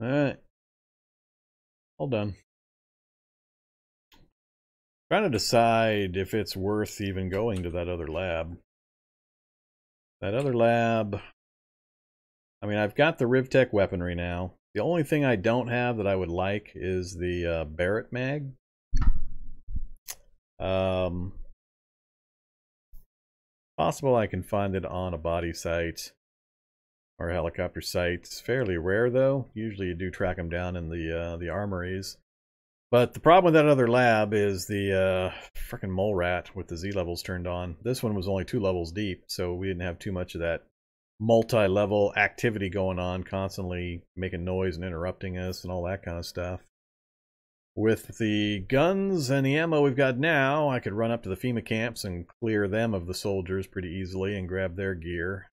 Alright. All done. Trying to decide if it's worth even going to that other lab. That other lab... I mean, I've got the Rivtech weaponry now. The only thing I don't have that I would like is the Barrett mag. Possible I can find it on a body site or a helicopter site. It's fairly rare though. Usually you do track them down in the armories. But the problem with that other lab is the frickin' mole rat with the Z levels turned on. This one was only 2 levels deep, so we didn't have too much of that multi-level activity going on, constantly making noise and interrupting us and all that kind of stuff. With the guns and the ammo we've got now, I could run up to the FEMA camps and clear them of the soldiers pretty easily and grab their gear.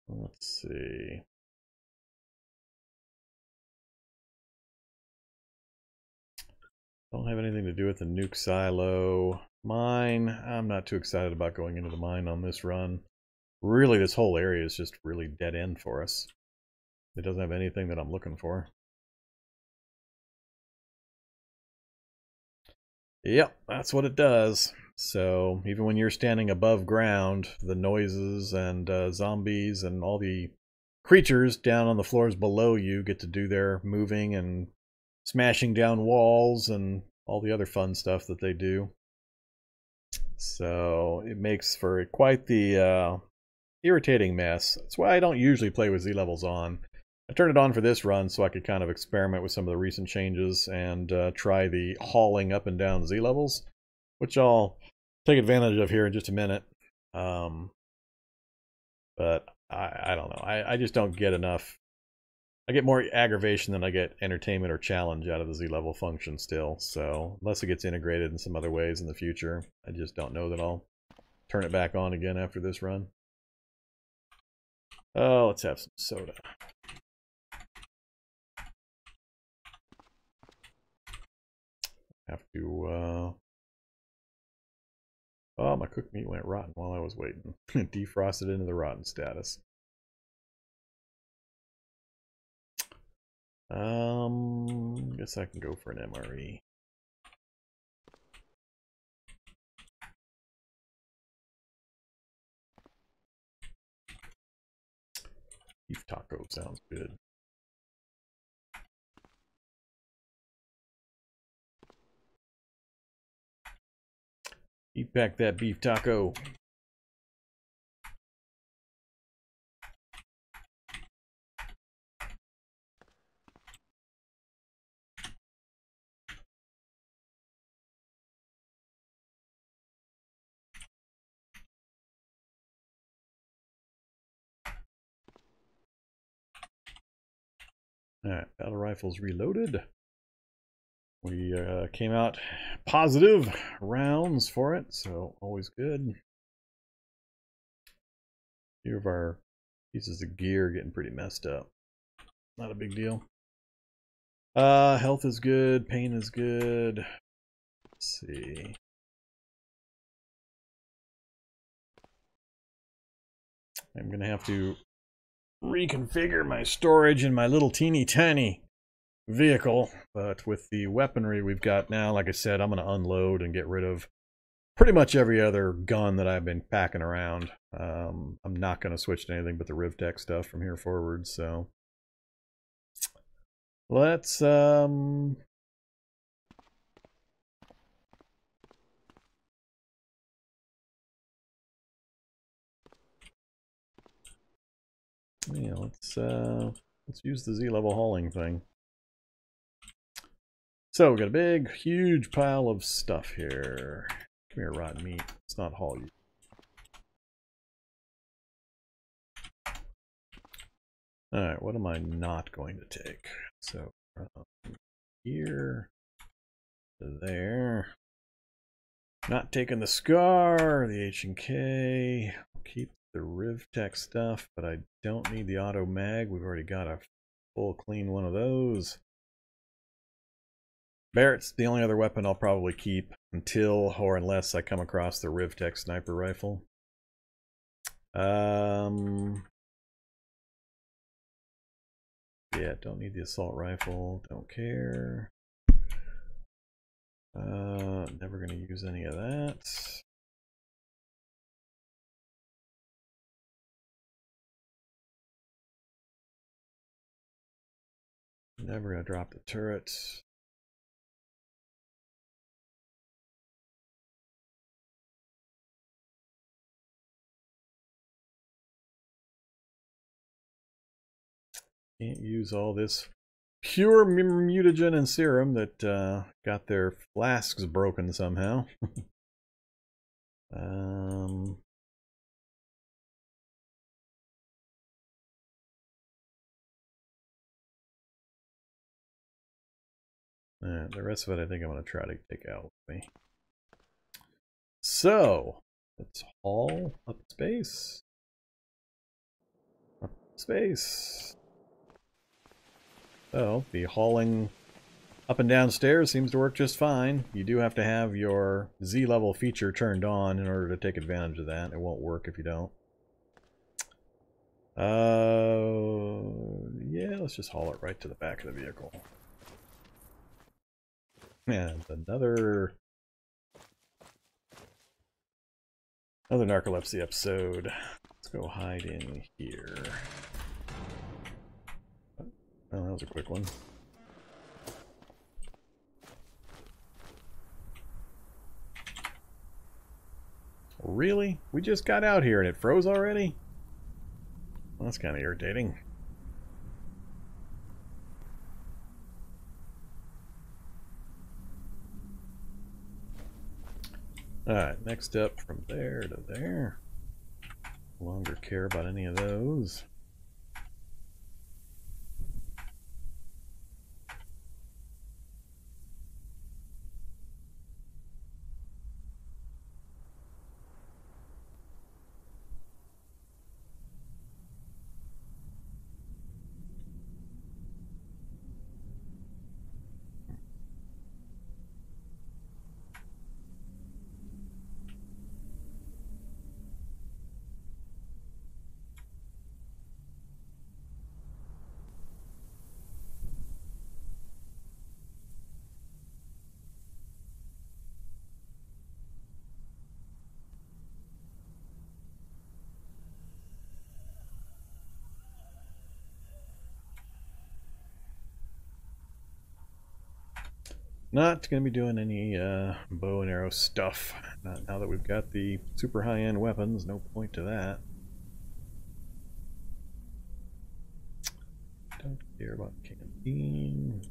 Let's see. Don't have anything to do with the nuke silo. Mine, I'm not too excited about going into the mine on this run. Really, this whole area is just really dead end for us. It doesn't have anything that I'm looking for. Yep, that's what it does. So even when you're standing above ground, the noises and zombies and all the creatures down on the floors below you get to do their moving and smashing down walls and all the other fun stuff that they do. So it makes for quite the irritating mess. That's why I don't usually play with Z levels on. I turned it on for this run so I could kind of experiment with some of the recent changes and try the hauling up and down Z levels, which I'll take advantage of here in just a minute. But I don't know. I just don't get enough. I get more aggravation than I get entertainment or challenge out of the Z level function still. So unless it gets integrated in some other ways in the future, I just don't know that I'll turn it back on again after this run. Oh, let's have some soda. Have to, oh, my cooked meat went rotten while I was waiting. Defrosted into the rotten status. Guess I can go for an MRE. Beef taco sounds good. Eat back that beef taco. Alright, battle rifles reloaded. We came out positive rounds for it, so always good. A few of our pieces of gear getting pretty messed up. Not a big deal. Health is good, pain is good. Let's see. I'm gonna have to reconfigure my storage in my little teeny tiny vehicle, but with the weaponry we've got now, like I said, I'm going to unload and get rid of pretty much every other gun that I've been packing around. I'm not going to switch to anything but the Rivtech stuff from here forward, so let's yeah, let's use the Z level hauling thing. So we got a big, huge pile of stuff here. Come here, rotten meat. Let's not haul you. Alright, what am I not going to take? So, here to there. Not taking the Scar, the H&K. Keep the Rivtech stuff, but I don't need the auto mag. We've already got a full clean one of those. Barrett's the only other weapon I'll probably keep until or unless I come across the Rivtech sniper rifle. Yeah, don't need the assault rifle. Don't care. Never gonna use any of that. Never gonna drop the turret. Can't use all this pure mutagen and serum that got their flasks broken somehow. The rest of it I think I'm going to try to take out with me. So, let's haul up space. Up space. So, the hauling up and down stairs seems to work just fine. You do have to have your Z level feature turned on in order to take advantage of that. It won't work if you don't. Yeah, let's just haul it right to the back of the vehicle. And another narcolepsy episode. Let's go hide in here. Oh, that was a quick one. Really? We just got out here and it froze already? Well, that's kind of irritating. Alright, next up from there to there. No longer care about any of those. Not going to be doing any bow and arrow stuff. Not now that we've got the super high-end weapons. No point to that. Don't care about canteen.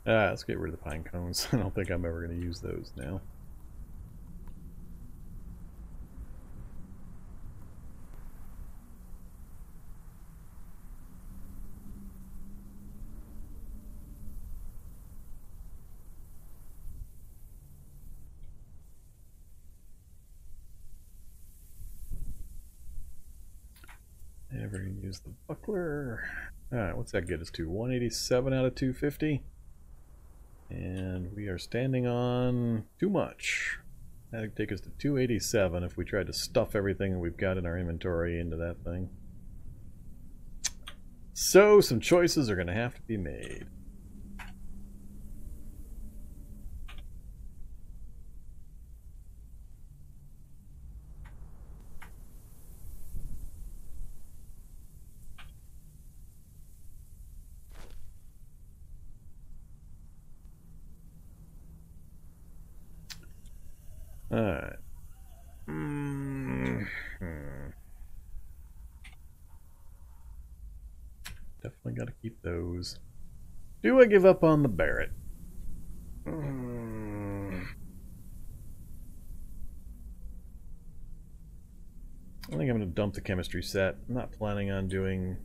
Let's get rid of the pine cones. I don't think I'm ever going to use those now. Never going to use the buckler. Alright, what's that get us to? 187 out of 250? And we are standing on too much. That'd take us to 287 if we tried to stuff everything that we've got in our inventory into that thing. So, some choices are going to have to be made. Alright. Definitely got to keep those. Do I give up on the Barrett? I'm going to dump the chemistry set. I'm not planning on doing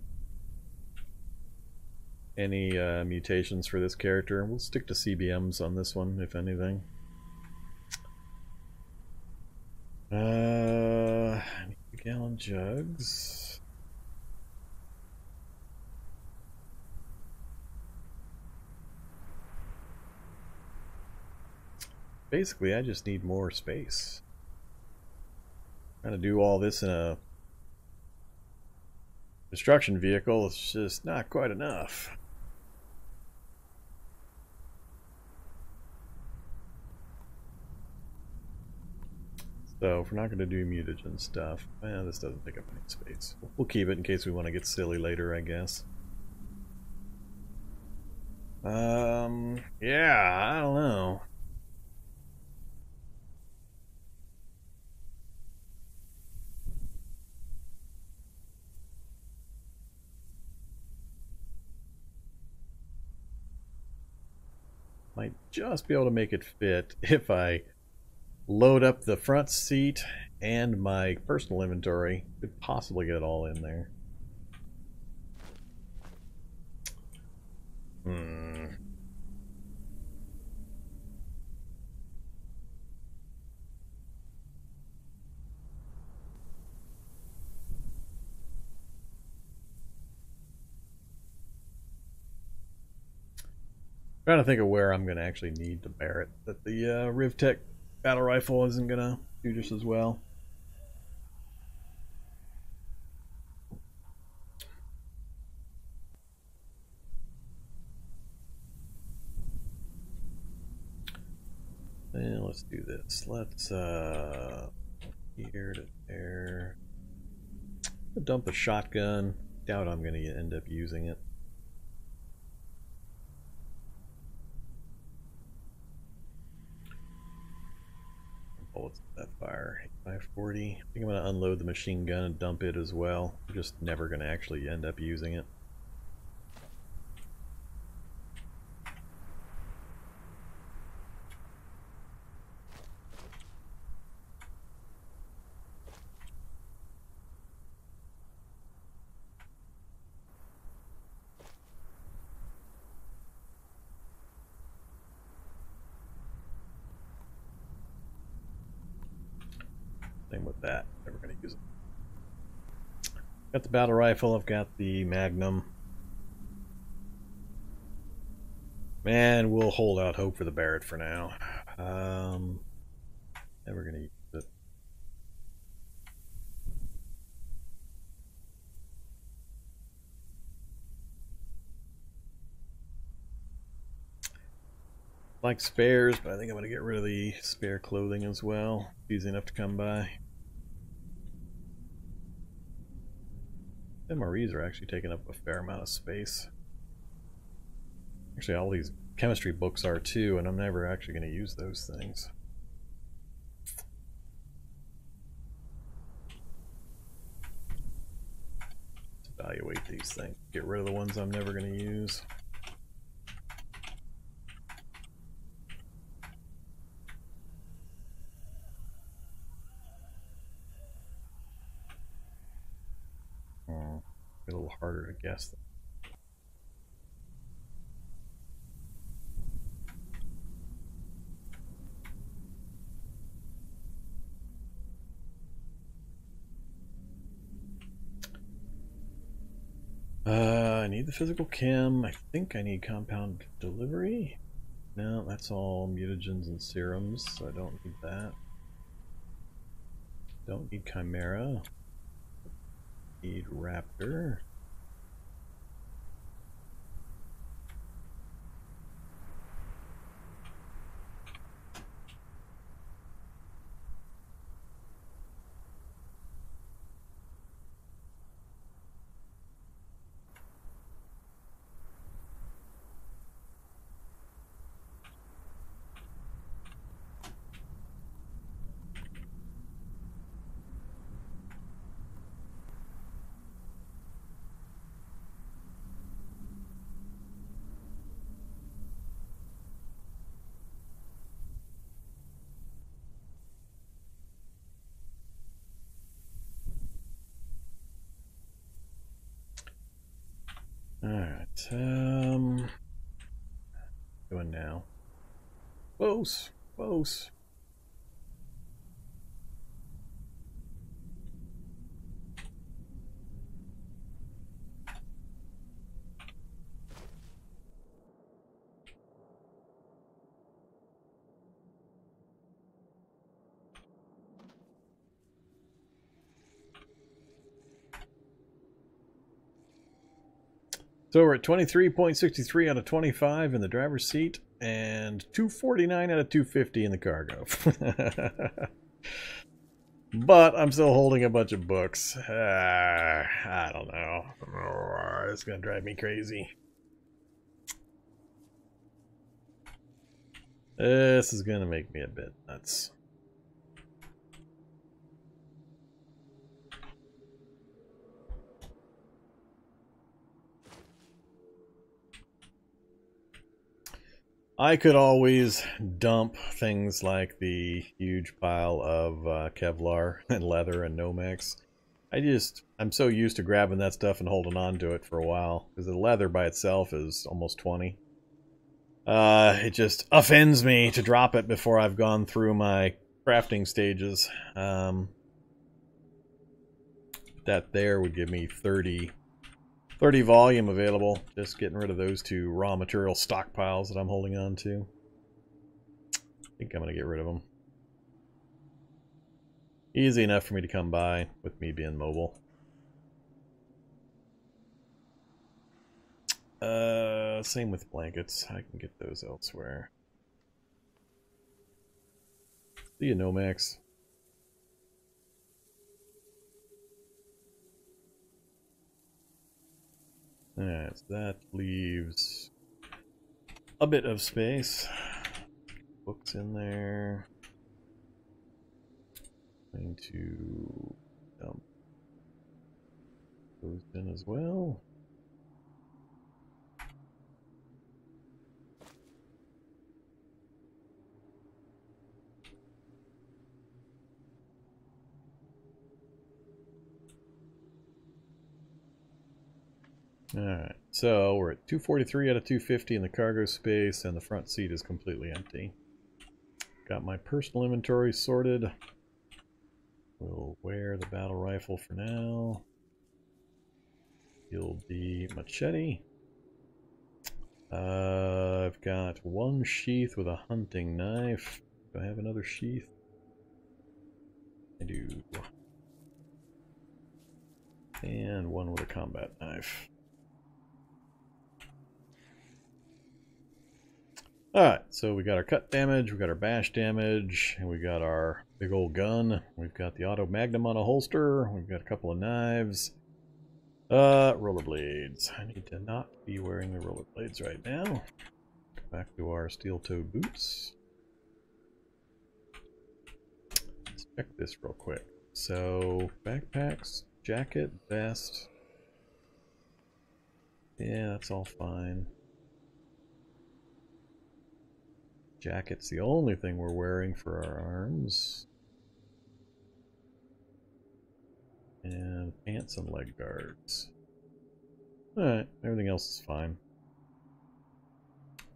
any mutations for this character. We'll stick to CBMs on this one, if anything. I need gallon jugs. Basically, I just need more space. Trying to do all this in a construction vehicle, it's just not quite enough. So if we're not going to do mutagen stuff, this doesn't take up any space. We'll keep it in case we want to get silly later, I guess. Yeah, I don't know. Might just be able to make it fit if I load up the front seat and my personal inventory. Could possibly get it all in there. Trying to think of where I'm going to actually need the Barrett. That the Rivtech battle rifle isn't going to do just as well. And let's do this. Let's here to there. Dump the shotgun. Doubt I'm going to end up using it. Bullets that fire. 540. I think I'm going to unload the machine gun and dump it as well. I'm just never going to actually end up using it. Same with that. Never going to use it. Got the battle rifle. I've got the Magnum. Man, we'll hold out hope for the Barrett for now. Never going to use it. Like spares, but I think I'm going to get rid of the spare clothing as well. Easy enough to come by. MREs are actually taking up a fair amount of space. Actually, all these chemistry books are too, and I'm never actually going to use those things. Let's evaluate these things. Get rid of the ones I'm never going to use. A little harder to guess. I need the physical chem. I think I need compound delivery. No, that's all mutagens and serums, so I don't need that. Don't need chimera. Need raptor. Doing now. Close. Close. So we're at 23.63 out of 25 in the driver's seat and 249 out of 250 in the cargo. But I'm still holding a bunch of books. I don't know. It's going to drive me crazy. This is going to make me a bit nuts. I could always dump things like the huge pile of Kevlar and leather and Nomex. I'm so used to grabbing that stuff and holding on to it for a while, because the leather by itself is almost 20. It just offends me to drop it before I've gone through my crafting stages. That there would give me 30 volume available. Just getting rid of those two raw material stockpiles that I'm holding on to. I think I'm going to get rid of them. Easy enough for me to come by with me being mobile. Same with blankets. I can get those elsewhere. See you, Nomex. Alright, so that leaves a bit of space. Books in there. Going to dump those in as well. Alright, so we're at 243 out of 250 in the cargo space, and the front seat is completely empty. Got my personal inventory sorted. We'll wear the battle rifle for now. Yield the machete. I've got one sheath with a hunting knife. Do I have another sheath? I do. And one with a combat knife. Alright, so we got our cut damage, we got our bash damage, and we got our big old gun. We've got the auto magnum on a holster, we've got a couple of knives. Rollerblades. I need to not be wearing the rollerblades right now. Go back to our steel-toed boots. Let's check this real quick. So, backpacks, jacket, vest. Yeah, that's all fine. Jacket's the only thing we're wearing for our arms. And pants and leg guards. Alright, everything else is fine.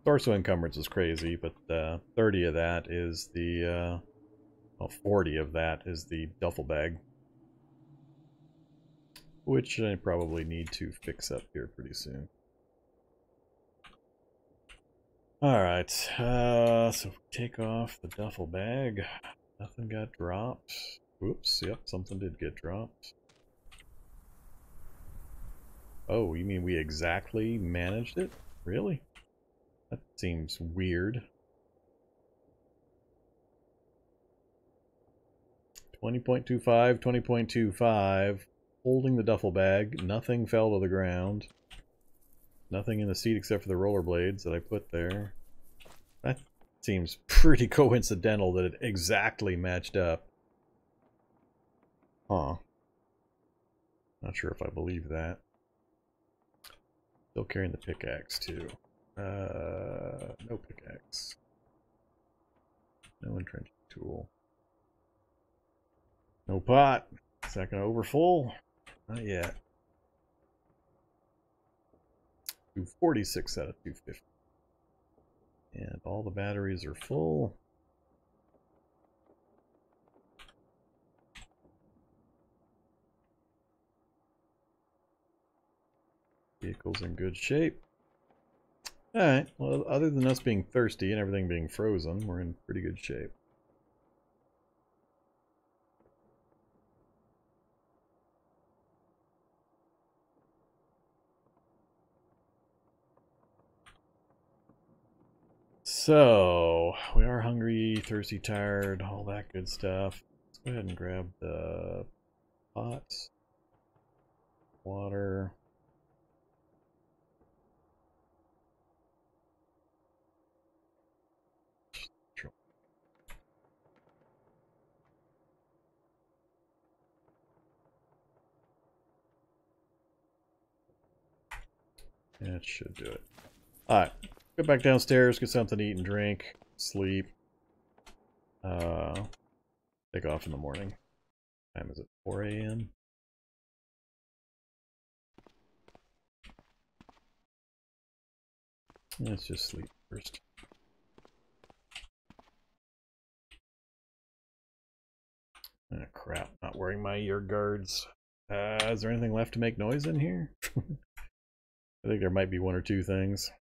Torso encumbrance is crazy, but 30 of that is the, well, 40 of that is the duffel bag. Which I probably need to fix up here pretty soon. Alright, so take off the duffel bag. Nothing got dropped. Oops, yep, something did get dropped. Oh, you mean we exactly managed it? Really? That seems weird. 20.25, 20.25. Holding the duffel bag. Nothing fell to the ground. Nothing in the seat except for the rollerblades that I put there. That seems pretty coincidental that it exactly matched up. Huh. Not sure if I believe that. Still carrying the pickaxe too. No pickaxe. No entrenching tool. No pot. Is that gonna overfull? Not yet. 246 out of 250. And all the batteries are full. Vehicle's in good shape. Alright, well, other than us being thirsty and everything being frozen, we're in pretty good shape. So, we are hungry, thirsty, tired, all that good stuff. Let's go ahead and grab the pots, water. That should do it. Alright, go back downstairs, get something to eat and drink, sleep. Take off in the morning. What time is it? 4 a.m.? Let's just sleep first. Ah, crap, not wearing my ear guards. Is there anything left to make noise in here? I think there might be one or two things.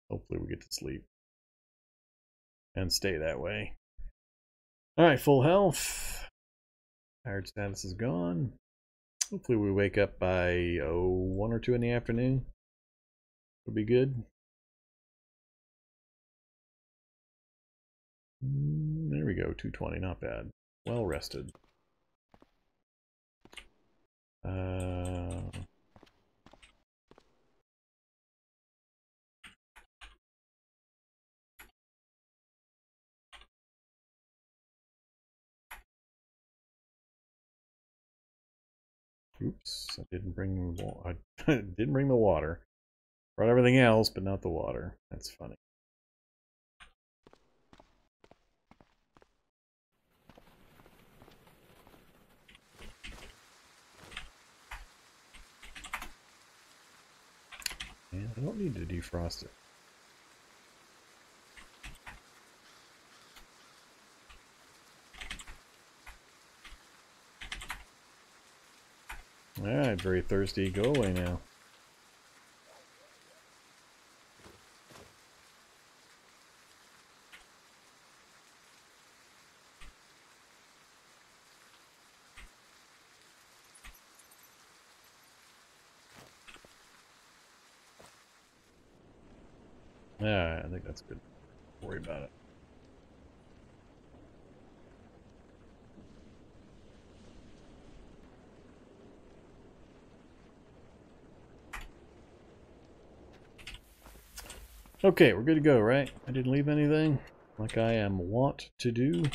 Hopefully we get to sleep. And stay that way. Alright, full health. Tired status is gone. Hopefully we wake up by 1 or 2 in the afternoon. Would be good. There we go, 220, not bad. Well rested. Oops, I didn't bring the water. Brought everything else, but not the water. That's funny. And I don't need to defrost it. Alright, very thirsty. Go away now. Alright, I think that's good. Don't worry about it. Okay, we're good to go, right? I didn't leave anything, like I am wont to do.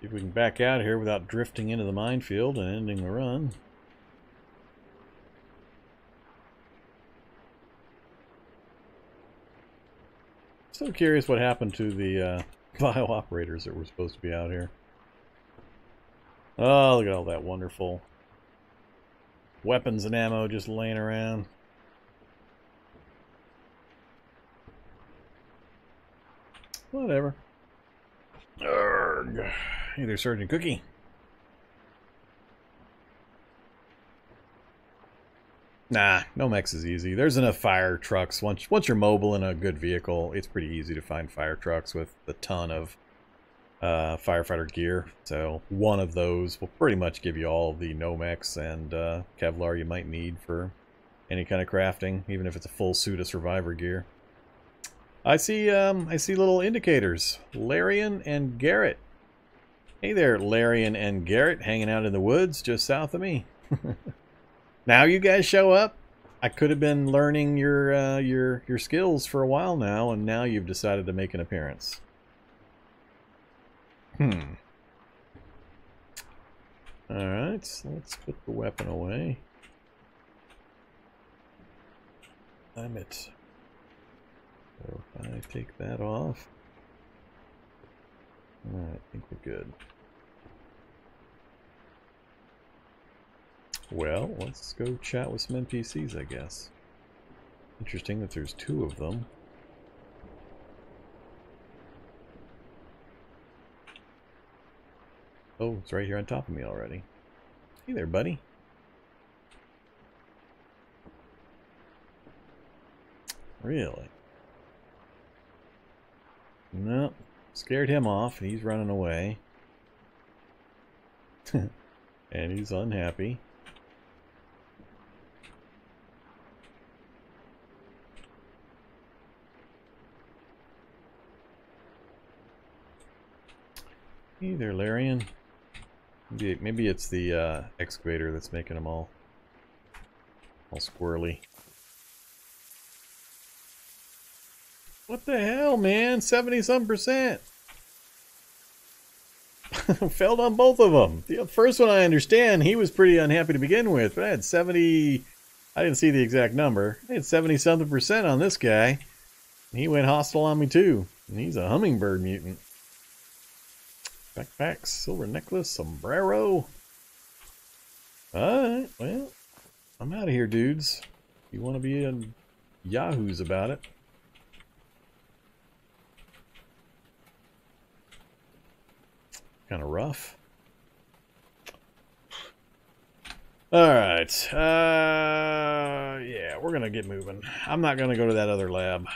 See if we can back out of here without drifting into the minefield and ending the run. So curious what happened to the bio operators that were supposed to be out here. Oh, look at all that wonderful weapons and ammo just laying around. Whatever. Urgh. Hey there, Sergeant Cookie. Nah, no mechs is easy. There's enough fire trucks. Once you're mobile in a good vehicle, it's pretty easy to find fire trucks with a ton of firefighter gear. So one of those will pretty much give you all the no-mechs and Kevlar you might need for any kind of crafting, even if it's a full suit of survivor gear. I see little indicators. Larian and Garrett. Hey there, Larian and Garrett, hanging out in the woods just south of me. Now you guys show up? I could have been learning your skills for a while now, and now you've decided to make an appearance. Alright, so let's put the weapon away. Damn it. So if I take that off... Alright, I think we're good. Well, let's go chat with some NPCs, I guess. Interesting that there's 2 of them. Oh, it's right here on top of me already. Hey there, buddy. Really? No. Scared him off. He's running away. And he's unhappy. Hey there, Larian. Maybe it's the excavator that's making them all squirrely. What the hell, man? 70-some%. Failed on both of them. The first one I understand, he was pretty unhappy to begin with, but I had 70... I didn't see the exact number. I had 70-something% on this guy. And he went hostile on me too. And he's a hummingbird mutant. Backpack, silver necklace, sombrero. Alright, well, I'm out of here, dudes. You want to be in yahoos about it. Kind of rough. Alright, yeah, we're gonna get moving. I'm not gonna go to that other lab.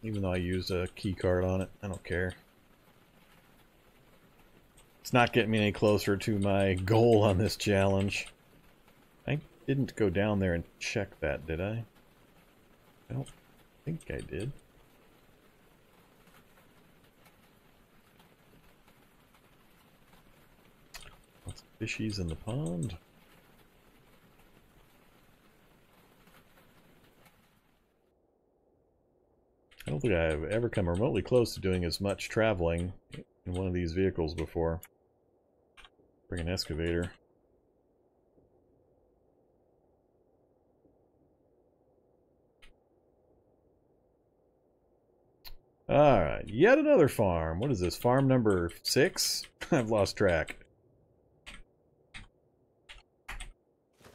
Even though I used a key card on it. I don't care. It's not getting me any closer to my goal on this challenge. I didn't go down there and check that, did I? I don't think I did. Lots of fishies in the pond. I don't think I've ever come remotely close to doing as much traveling in one of these vehicles before. Bring an excavator. Alright, yet another farm. What is this, farm number 6? I've lost track.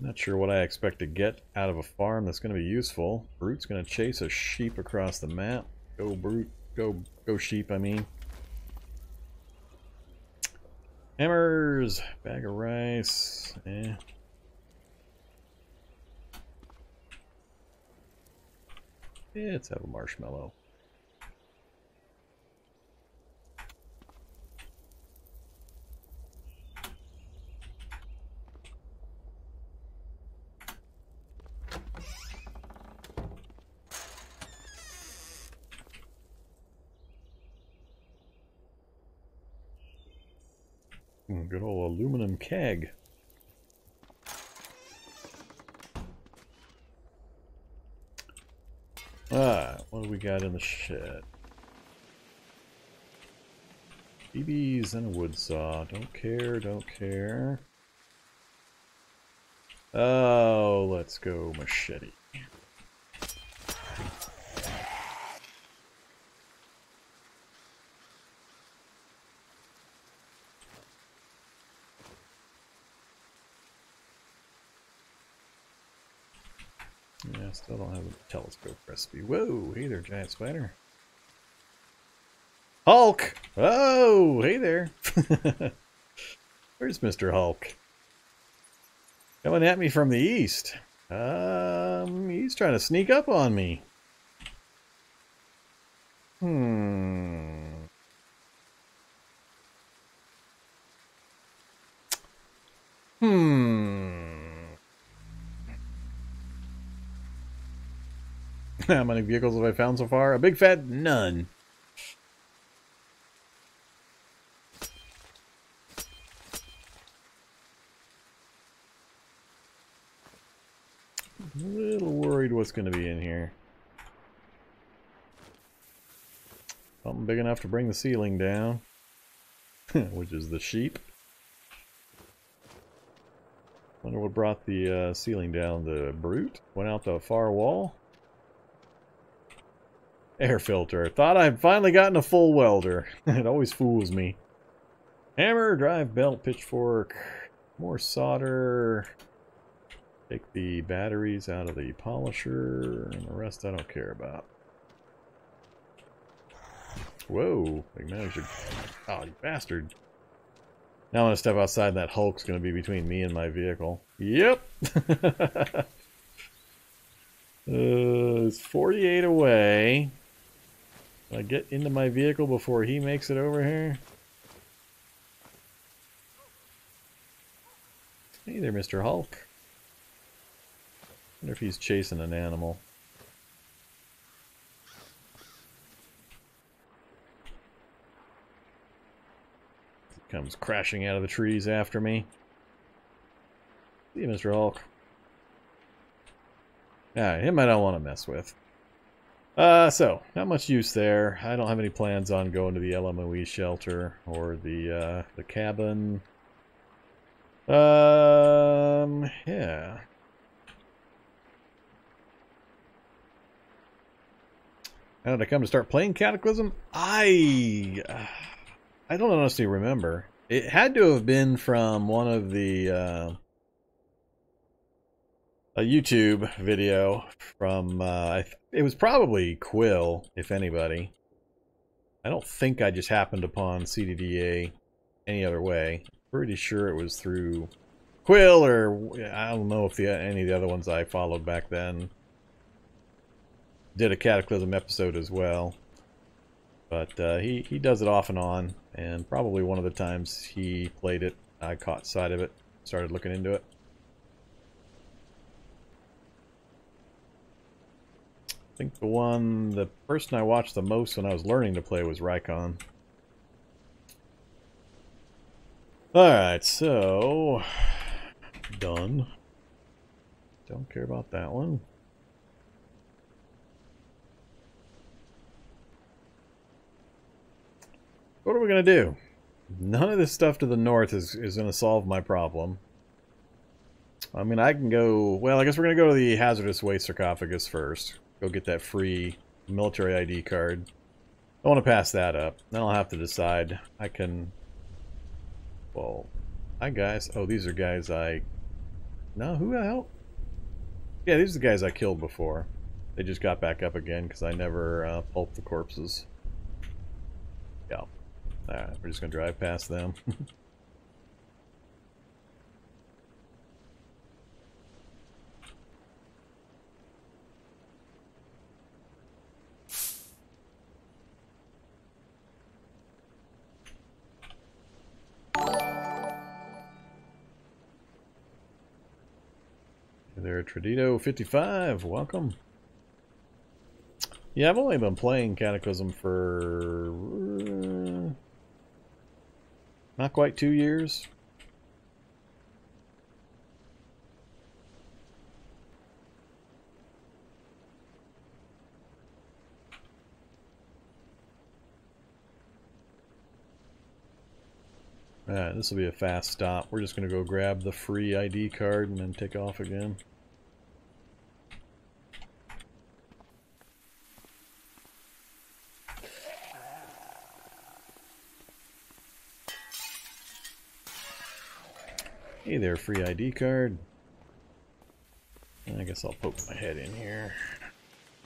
Not sure what I expect to get out of a farm that's going to be useful. Brute's going to chase a sheep across the map. Go Brute, go sheep, I mean. Hammers, bag of rice, let's have a marshmallow. Good old aluminum keg. What do we got in the shed? BBs and a wood saw. Don't care, don't care. Oh, let's go machete. Yeah, still don't have a telescope recipe. Whoa, hey there, giant spider. Hulk! Oh, hey there. Where's Mr. Hulk? Coming at me from the east. He's trying to sneak up on me. How many vehicles have I found so far? A big fat none. what's going to be in here. Something big enough to bring the ceiling down. Which is the sheep. Wonder what brought the ceiling down. The brute? Went out the far wall? Air filter. Thought I'd finally gotten a full welder. It always fools me. Hammer, drive belt, pitchfork, more solder. Take the batteries out of the polisher, and the rest I don't care about. Whoa, like now you should... Oh, you bastard. Now I'm gonna step outside and that Hulk's gonna be between me and my vehicle. Yep! It's 48 away. Can I get into my vehicle before he makes it over here? Hey there, Mr. Hulk. Wonder if he's chasing an animal. He comes crashing out of the trees after me. See you, Mr. Hulk. Alright, him I don't want to mess with. So, not much use there. I don't have any plans on going to the LMOE shelter or the cabin. Yeah. How did I come to start playing Cataclysm? I don't honestly remember. It had to have been from one of the a YouTube video from it was probably Quill, if anybody. I don't think I just happened upon CDDA any other way. Pretty sure it was through Quill, or I don't know if any of the other ones I followed back then did a Cataclysm episode as well. But he does it off and on, and probably one of the times he played it, I caught sight of it, started looking into it. I think the person I watched the most when I was learning to play was Rycon. Alright, so... done. Don't care about that one. What are we going to do? None of this stuff to the north is going to solve my problem. I mean, I can go... Well, I guess we're going to go to the hazardous waste sarcophagus first. Go get that free military ID card. I want to pass that up. Then I'll have to decide. I can... Well... Hi, guys. Oh, these are guys I... No, who the hell? Yeah, these are the guys I killed before. They just got back up again because I never pulped the corpses. Yeah. Alright, we're just going to drive past them. Hey there, Tradito55, welcome. Yeah, I've only been playing Cataclysm for not quite 2 years. Alright, this will be a fast stop. We're just going to go grab the free ID card and then take off again. Hey there, free ID card. I guess I'll poke my head in here.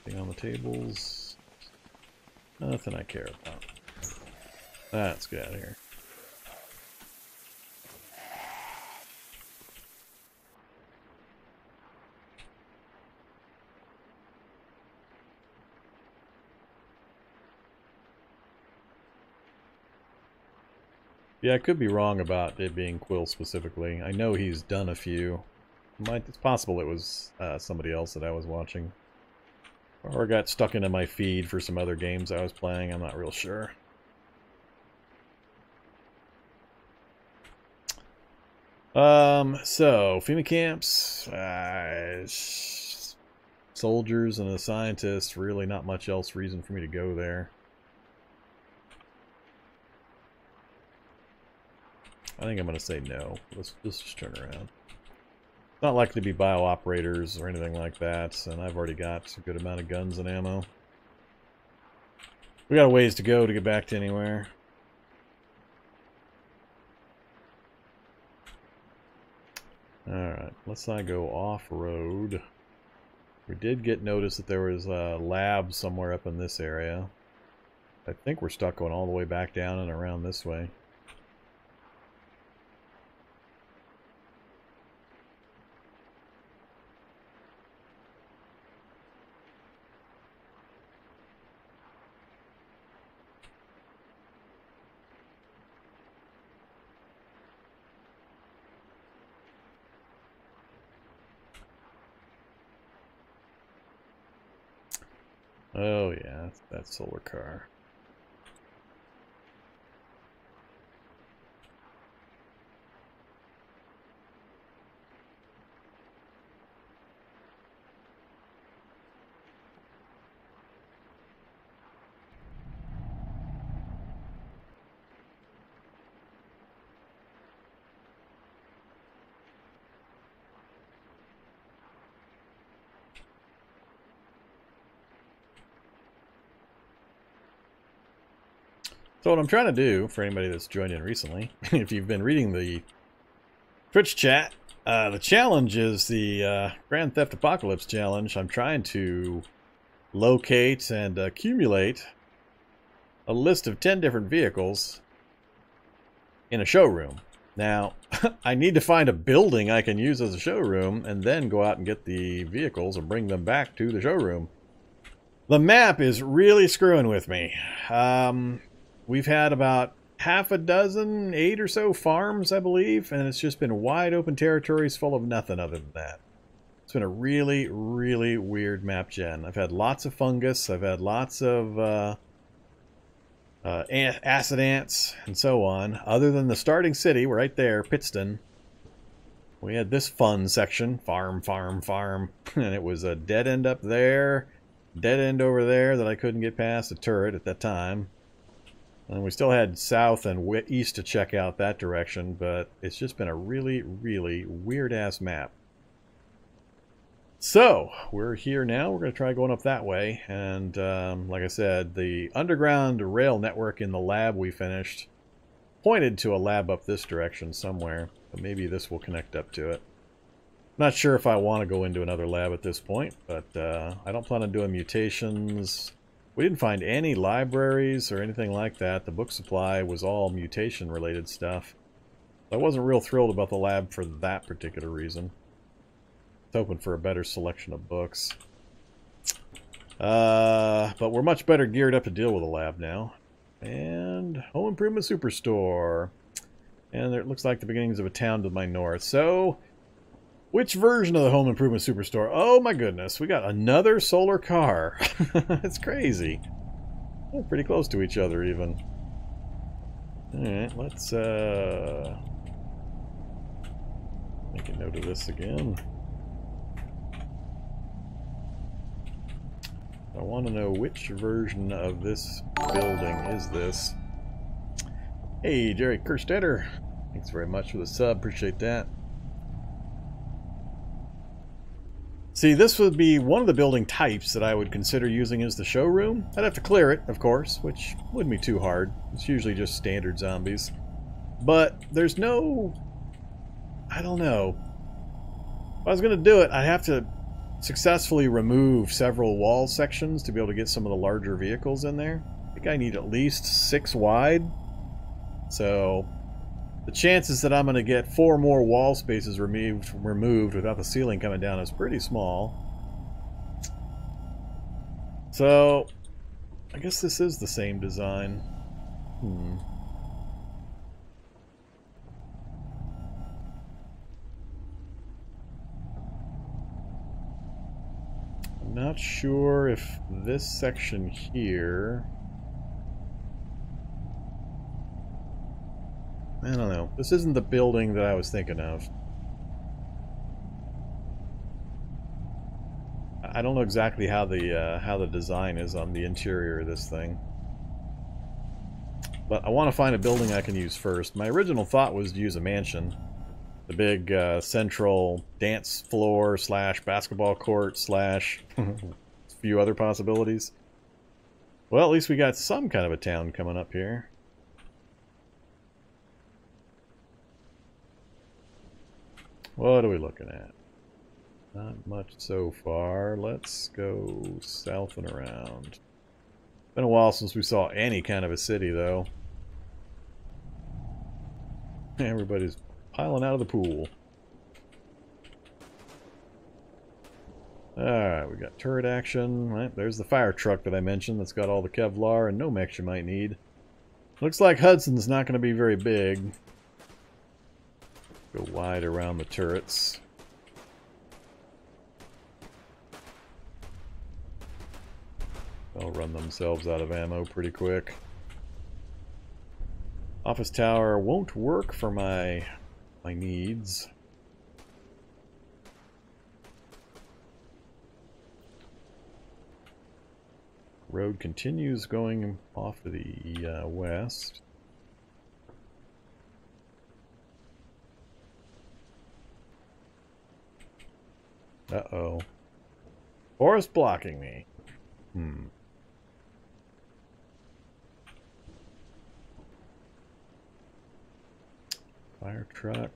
Thing on the tables. Nothing I care about. Let's get out of here. Yeah, I could be wrong about it being Quill specifically. I know he's done a few. It's possible it was somebody else that I was watching. Or got stuck into my feed for some other games I was playing. I'm not real sure. So, FEMA camps. soldiers and a scientist, really not much else reason for me to go there. I think I'm going to say no. Let's just turn around. Not likely to be bio-operators or anything like that, and I've already got a good amount of guns and ammo. We got a ways to go to get back to anywhere. Alright, let's not go off-road. We did get notice that there was a lab somewhere up in this area. I think we're stuck going all the way back down and around this way. Oh yeah, that solar car. So what I'm trying to do, for anybody that's joined in recently, if you've been reading the Twitch chat, the challenge is the Grand Theft Apocalypse challenge. I'm trying to locate and accumulate a list of 10 different vehicles in a showroom. Now, I need to find a building I can use as a showroom and then go out and get the vehicles and bring them back to the showroom. The map is really screwing with me. We've had about half a dozen, 8 or so farms, I believe, and it's just been wide open territories full of nothing other than that. It's been a really, really weird map gen. I've had lots of fungus, I've had lots of acid ants, and so on. Other than the starting city, right there, Pittston, we had this fun section, farm, farm, farm, and it was a dead end up there, dead end over there that I couldn't get past a turret at that time. And we still had south and east to check out that direction, but it's just been a really, really weird-ass map. So, we're here now. We're going to try going up that way. And, like I said, the underground rail network in the lab we finished pointed to a lab up this direction somewhere. But maybe this will connect up to it. Not sure if I want to go into another lab at this point, but I don't plan on doing mutations. We didn't find any libraries or anything like that. The book supply was all mutation-related stuff. I wasn't real thrilled about the lab for that particular reason. It's hoping for a better selection of books. But we're much better geared up to deal with a lab now. And Home Improvement Superstore. And it looks like the beginnings of a town to my north. So, which version of the Home Improvement Superstore? Oh my goodness, we got another solar car. It's crazy. We're pretty close to each other even. Alright, let's make a note of this again. I want to know which version of this building is this. Hey, Jerry Kerstetter. Thanks very much for the sub. Appreciate that. See, this would be one of the building types that I would consider using as the showroom. I'd have to clear it, of course, which wouldn't be too hard. It's usually just standard zombies. But there's no... I don't know. If I was going to do it, I'd have to successfully remove several wall sections to be able to get some of the larger vehicles in there. I think I need at least 6 wide. So the chances that I'm going to get 4 more wall spaces removed without the ceiling coming down is pretty small. So I guess this is the same design. I'm not sure if this section here... I don't know. This isn't the building that I was thinking of. I don't know exactly how the design is on the interior of this thing. But I want to find a building I can use first. My original thought was to use a mansion. The big central dance floor / basketball court / a few other possibilities. Well, at least we got some kind of a town coming up here. What are we looking at? Not much so far. Let's go south and around. Been a while since we saw any kind of a city, though. Everybody's piling out of the pool. Alright, we got turret action. Right, there's the fire truck that I mentioned that's got all the Kevlar and no mechs you might need. Looks like Hudson's not going to be very big. Go wide around the turrets. They'll run themselves out of ammo pretty quick. Office tower won't work for my needs. Road continues going off to the west. Uh-oh. Forest blocking me. Fire truck.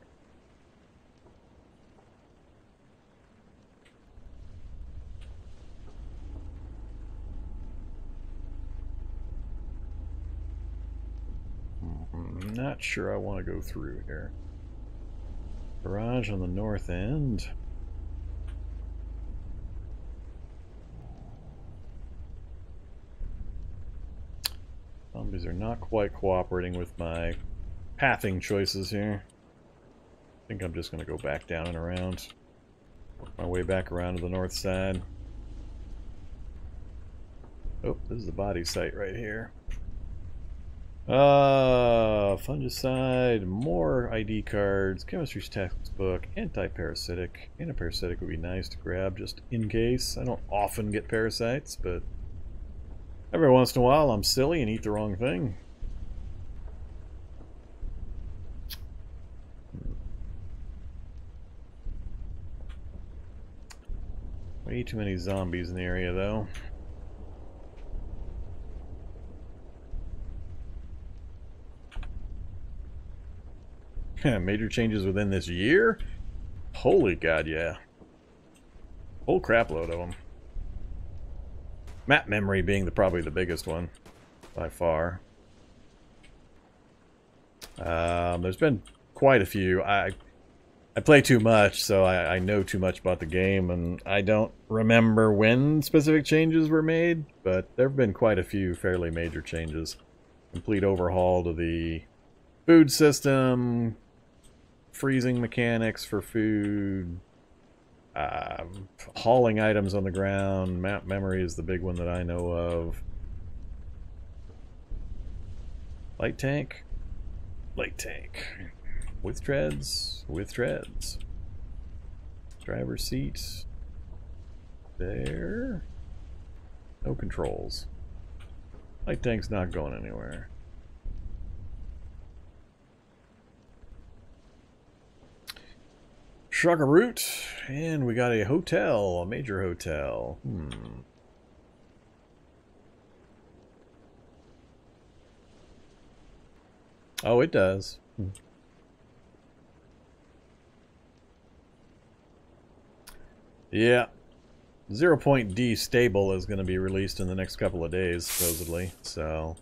Not sure I want to go through here. Garage on the north end. Zombies are not quite cooperating with my pathing choices here. I think I'm just going to go back down and around. Work my way back around to the north side. Oh, this is the body site right here. Fungicide, more ID cards, chemistry's textbook, anti-parasitic. Anti-parasitic would be nice to grab just in case. I don't often get parasites, but every once in a while I'm silly and eat the wrong thing. Way too many zombies in the area, though. Major changes within this year? Holy God, yeah. Whole crap load of them. Map memory being probably the biggest one, by far. There's been quite a few. I play too much, so I know too much about the game, and I don't remember when specific changes were made, but there have been quite a few fairly major changes. Complete overhaul to the food system, freezing mechanics for food, hauling items on the ground. Map memory is the big one that I know of. Light tank. Light tank. With treads. With treads. Driver's seat. There. No controls. Light tank's not going anywhere. Sugar root, and we got a hotel, a major hotel. Oh, it does. Yeah. 0.D stable is going to be released in the next couple of days, supposedly. So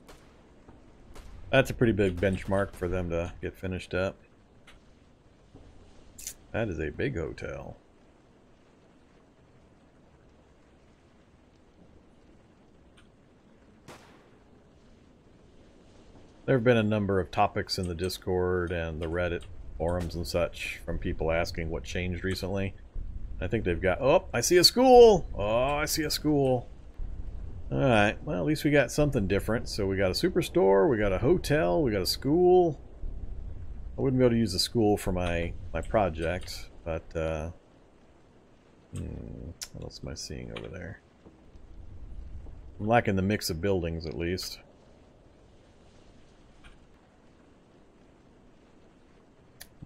that's a pretty big benchmark for them to get finished up. That is a big hotel. There have been a number of topics in the Discord and the Reddit forums and such from people asking what changed recently. I think they've got... Oh, I see a school! Oh, I see a school. Alright, well, at least we got something different. So we got a superstore, we got a hotel, we got a school. I wouldn't be able to use the school for my project, but What else am I seeing over there? I'm liking the mix of buildings, at least.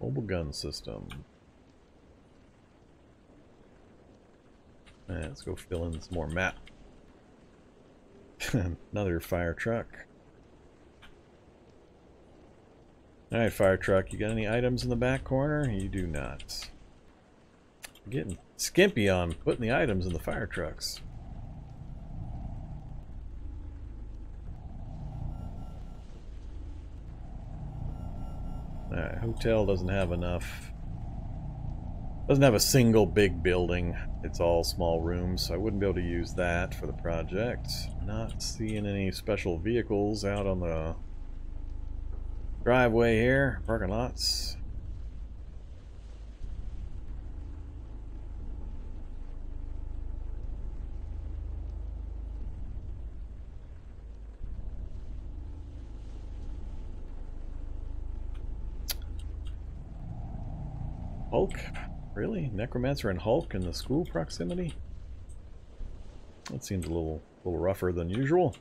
Mobile gun system. Alright, let's go fill in some more map. Another fire truck. Alright, fire truck, you got any items in the back corner? You do not. You're getting skimpy on putting the items in the fire trucks. Alright, hotel doesn't have enough. Doesn't have a single big building. It's all small rooms, so I wouldn't be able to use that for the project. Not seeing any special vehicles out on the driveway here, parking lots. Hulk? Really? Necromancer and Hulk in the school proximity? That seems a little rougher than usual.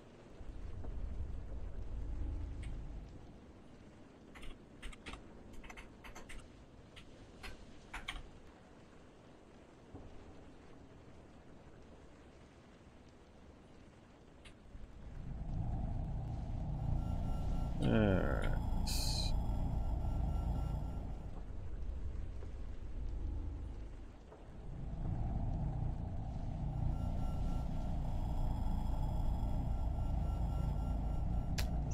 Alright.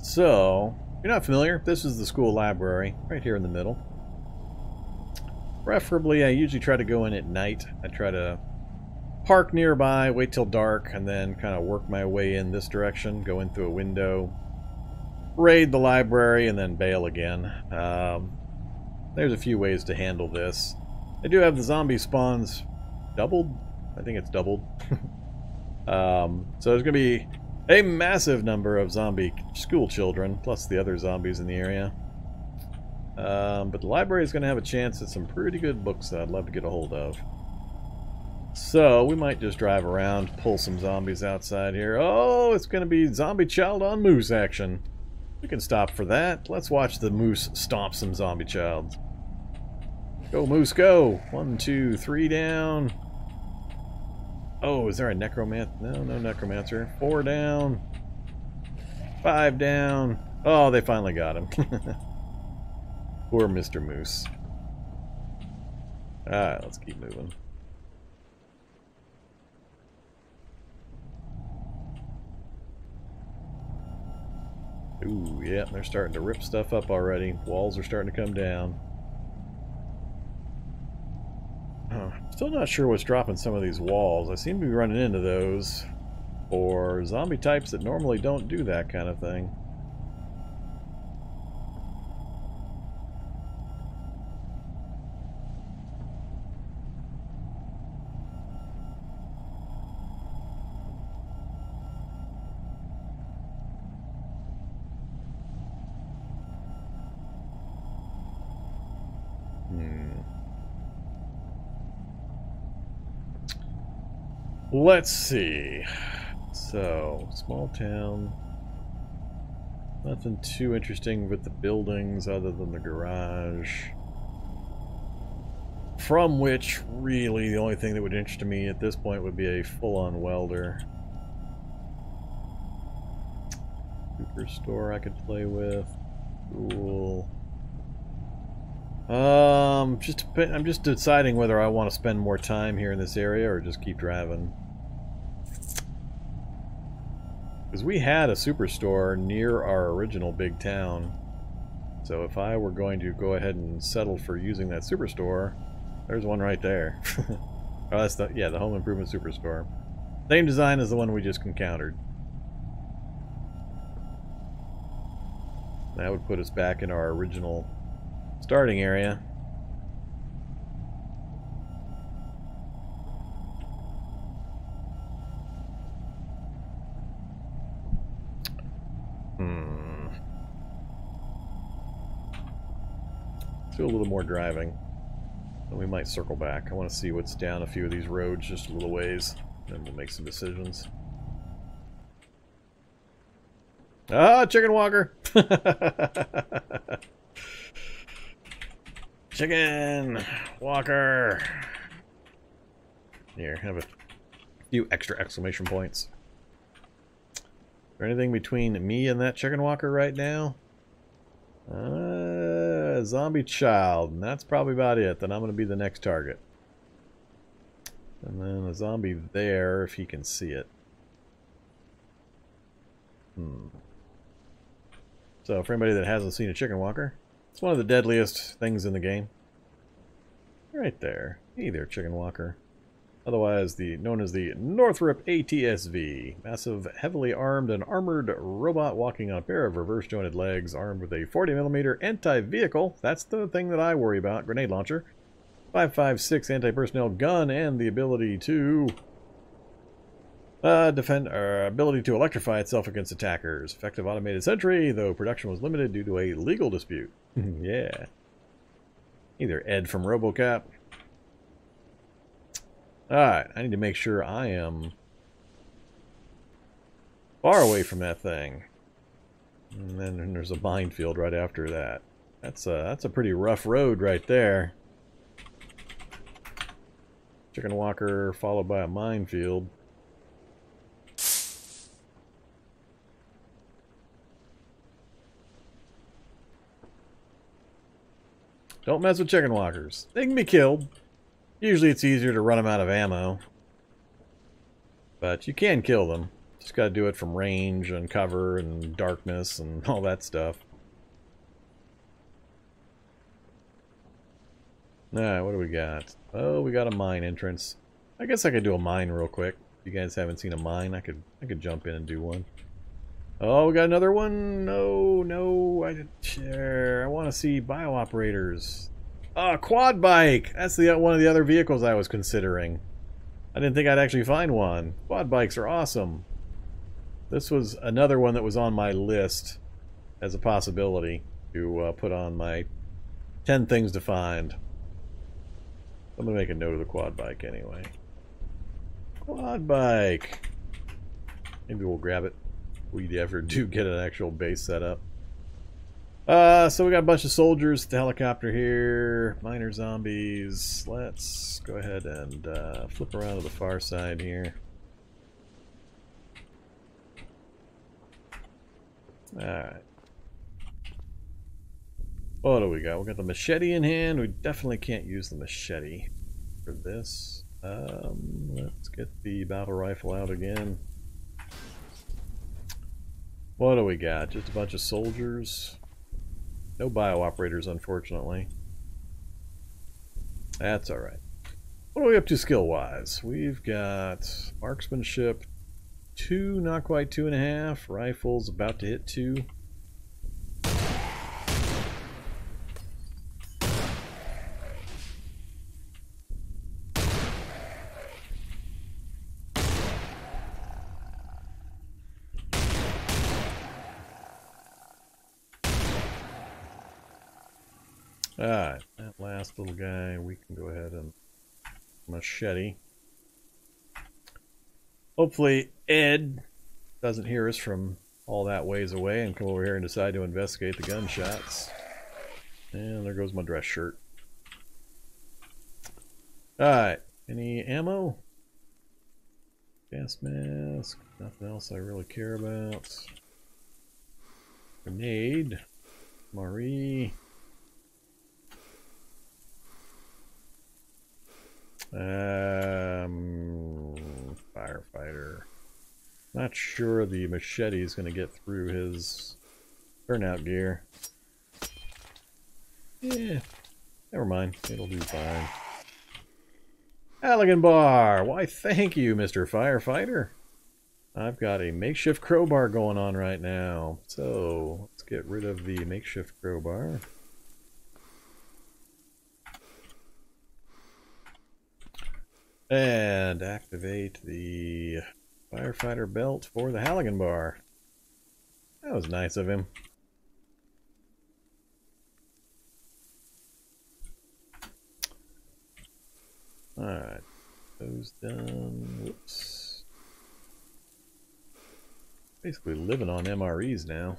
So, if you're not familiar, this is the school library, right here in the middle. Preferably, I usually try to go in at night. I try to park nearby, wait till dark, and then kind of work my way in this direction, go in through a window, raid the library, and then bail again. There's a few ways to handle this. They do have the zombie spawns doubled. I think it's doubled. So there's going to be a massive number of zombie school children, plus the other zombies in the area. But the library is going to have a chance at some pretty good books that I'd love to get a hold of. So we might just drive around, pull some zombies outside here. Oh, it's going to be zombie child on moose action. We can stop for that. Let's watch the moose stomp some zombie child. Go moose, go! 1, 2, 3 down. Oh, is there a necromancer? No, no necromancer. 4 down. 5 down. Oh, they finally got him. Poor Mr. Moose. Alright, let's keep moving. Ooh, yeah, they're starting to rip stuff up already. Walls are starting to come down. Still not sure what's dropping some of these walls. I seem to be running into those for zombie types that normally don't do that kind of thing. Let's see. So, small town. Nothing too interesting with the buildings other than the garage. From which, really, the only thing that would interest me at this point would be a full-on welder. Superstore I could play with. Cool. I'm just deciding whether I want to spend more time here in this area or just keep driving. Because we had a superstore near our original big town. So if I were going to go ahead and settle for using that superstore, there's one right there. Oh, that's the home improvement superstore. Same design as the one we just encountered. That would put us back in our original starting area. Let's do a little more driving. And we might circle back. I want to see what's down a few of these roads just a little ways. Then we'll make some decisions. Ah, chicken walker! Chicken walker! Here, have a few extra exclamation points. Is there anything between me and that chicken walker right now? Zombie child, and that's probably about it. Then I'm going to be the next target. And then a zombie there, if he can see it. So, for anybody that hasn't seen a chicken walker, it's one of the deadliest things in the game. Right there. Hey there, chicken walker. Otherwise known as the Northrop ATSV. Massive, heavily armed and armored robot walking on a pair of reverse jointed legs, armed with a 40mm anti-vehicle. That's the thing that I worry about. Grenade launcher. 5.56 anti-personnel gun and the ability to ability to electrify itself against attackers. Effective automated sentry, though production was limited due to a legal dispute. Yeah. Either Ed from RoboCop. Alright, I need to make sure I am far away from that thing. And then there's a minefield right after that. That's a pretty rough road right there. Chicken walker followed by a minefield. Don't mess with chicken walkers. They can be killed. Usually it's easier to run them out of ammo. But you can kill them. Just gotta do it from range and cover and darkness and all that stuff. Alright, what do we got? Oh, we got a mine entrance. I guess I could do a mine real quick. If you guys haven't seen a mine, I could jump in and do one. Oh, we got another one? No, I want to see bio-operators. Quad bike! That's one of the other vehicles I was considering. I didn't think I'd actually find one. Quad bikes are awesome. This was another one that was on my list as a possibility to put on my 10 things to find. I'm going to make a note of the quad bike anyway. Quad bike! Maybe we'll grab it. We ever do get an actual base set up. So we got a bunch of soldiers, the helicopter here, miner zombies. Let's go ahead and flip around to the far side here. Alright. What do we got? We got the machete in hand. We definitely can't use the machete for this. Let's get the battle rifle out again. What do we got? Just a bunch of soldiers. No bio-operators, unfortunately. That's alright. What are we up to skill-wise? We've got marksmanship 2, not quite 2.5. Rifles about to hit 2. Alright, that last little guy we can go ahead and machete. Hopefully Ed doesn't hear us from all that ways away and come over here and decide to investigate the gunshots. And there goes my dress shirt. Alright, any ammo? Gas mask, nothing else I really care about. Grenade. Marie. Firefighter. Not sure the machete is going to get through his turnout gear. Yeah, never mind. It'll do fine. Halligan bar! Why, thank you, Mr. Firefighter. I've got a makeshift crowbar going on right now. So, let's get rid of the makeshift crowbar. And activate the firefighter belt for the Halligan bar. That was nice of him. Alright. Those done. Whoops. Basically living on MREs now.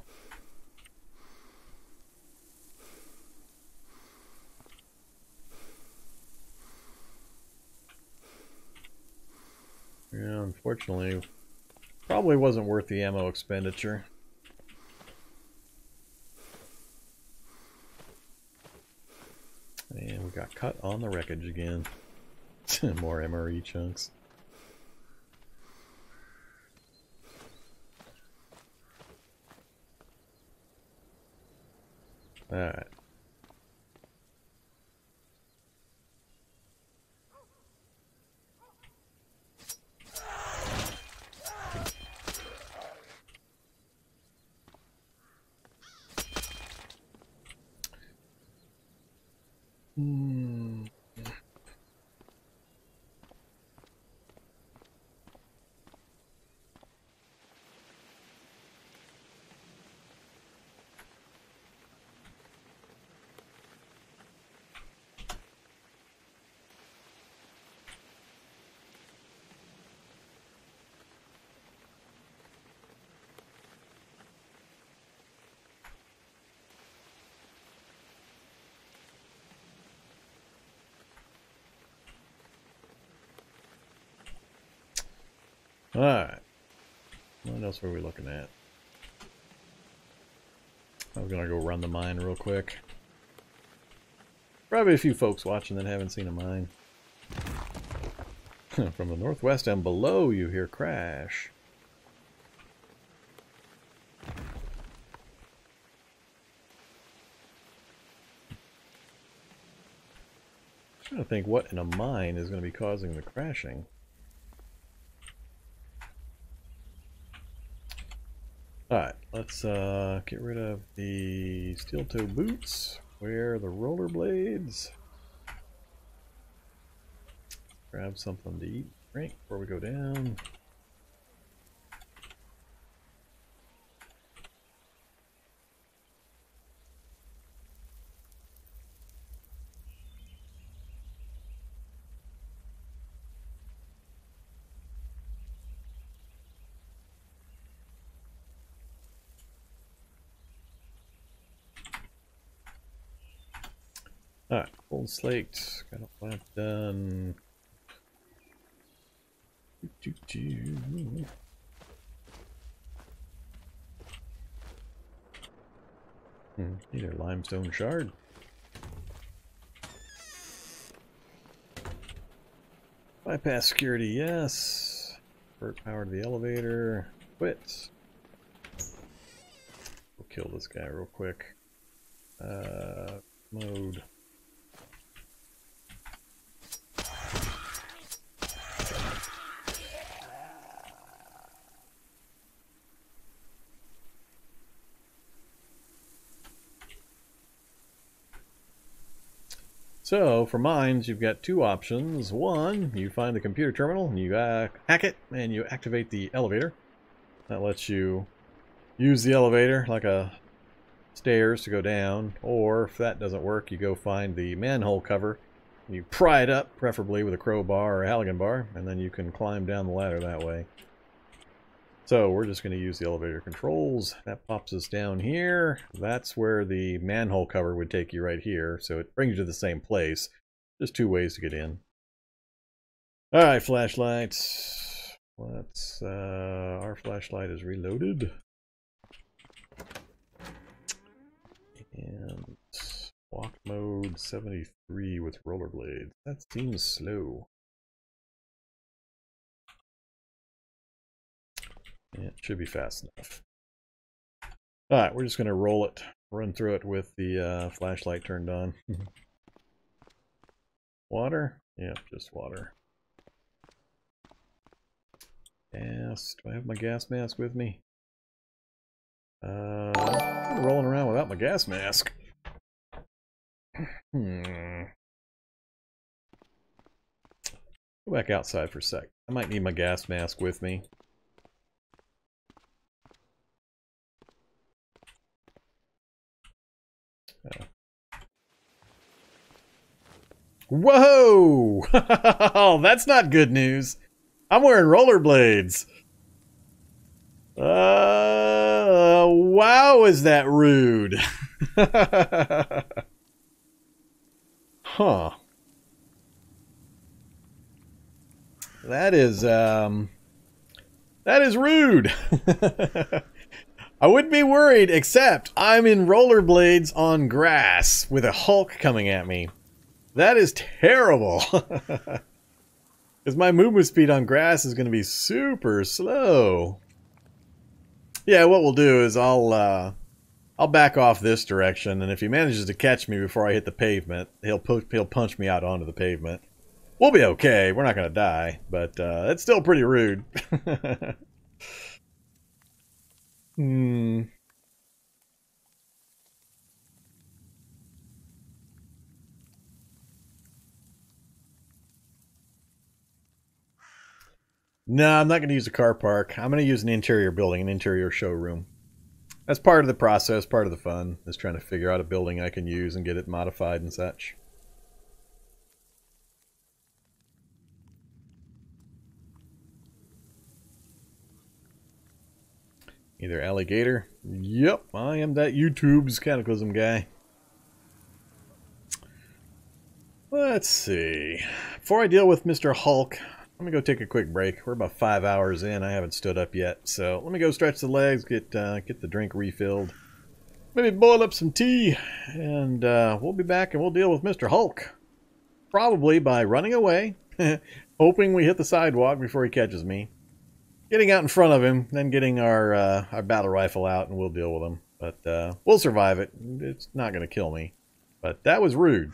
Yeah, unfortunately, probably wasn't worth the ammo expenditure. And we got cut on the wreckage again. More MRE chunks. Alright. Alright. What else were we looking at? I was gonna go run the mine real quick. Probably a few folks watching that haven't seen a mine. From the northwest and below you hear crash. I'm trying to think what in a mine is going to be causing the crashing. Alright, let's get rid of the steel toe boots. Wear the rollerblades. Grab something to eat, drink before we go down. Alright, full slate. Got a plant done. Need a limestone shard. Bypass security, yes. Divert power to the elevator. Quit. We'll kill this guy real quick. Mode. So, for mines, you've got two options. One, you find the computer terminal, and you hack it, and you activate the elevator. That lets you use the elevator like a stairs to go down. Or, if that doesn't work, you go find the manhole cover, and you pry it up, preferably with a crowbar or a Halligan bar, and then you can climb down the ladder that way. So we're just going to use the elevator controls. That pops us down here. That's where the manhole cover would take you right here. So it brings you to the same place. Just two ways to get in. Alright, flashlights. Let's, our flashlight is reloaded. And walk mode 73 with rollerblades. That seems slow. Yeah, it should be fast enough. Alright, we're just going to roll it, run through it with the flashlight turned on. Water? Yep, just water. Gas. Do I have my gas mask with me? I'm rolling around without my gas mask. Go back outside for a sec. I might need my gas mask with me. Whoa! That's not good news. I'm wearing rollerblades. Wow, is that rude? Huh. That is rude. I wouldn't be worried, except I'm in rollerblades on grass with a Hulk coming at me. That is terrible. Because my movement speed on grass is going to be super slow. Yeah, what we'll do is I'll back off this direction, and if he manages to catch me before I hit the pavement, he'll punch me out onto the pavement. We'll be okay. We're not going to die, but it's still pretty rude. No, I'm not going to use a car park. I'm going to use an interior building, an interior showroom. That's part of the process, part of the fun, is trying to figure out a building I can use and get it modified and such. Either alligator? Yep, I am that YouTube's Cataclysm guy. Let's see. Before I deal with Mr. Hulk, let me go take a quick break. We're about 5 hours in. I haven't stood up yet, so let me go stretch the legs, get the drink refilled. Maybe boil up some tea, and we'll be back and we'll deal with Mr. Hulk. Probably by running away, hoping we hit the sidewalk before he catches me. Getting out in front of him, then getting our battle rifle out, and we'll deal with him. But we'll survive it. It's not going to kill me. But that was rude.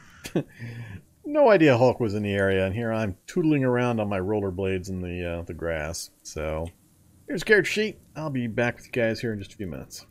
No idea Hulk was in the area, and here I'm tootling around on my rollerblades in the grass. So, here's Carrot Sheet. I'll be back with you guys here in just a few minutes.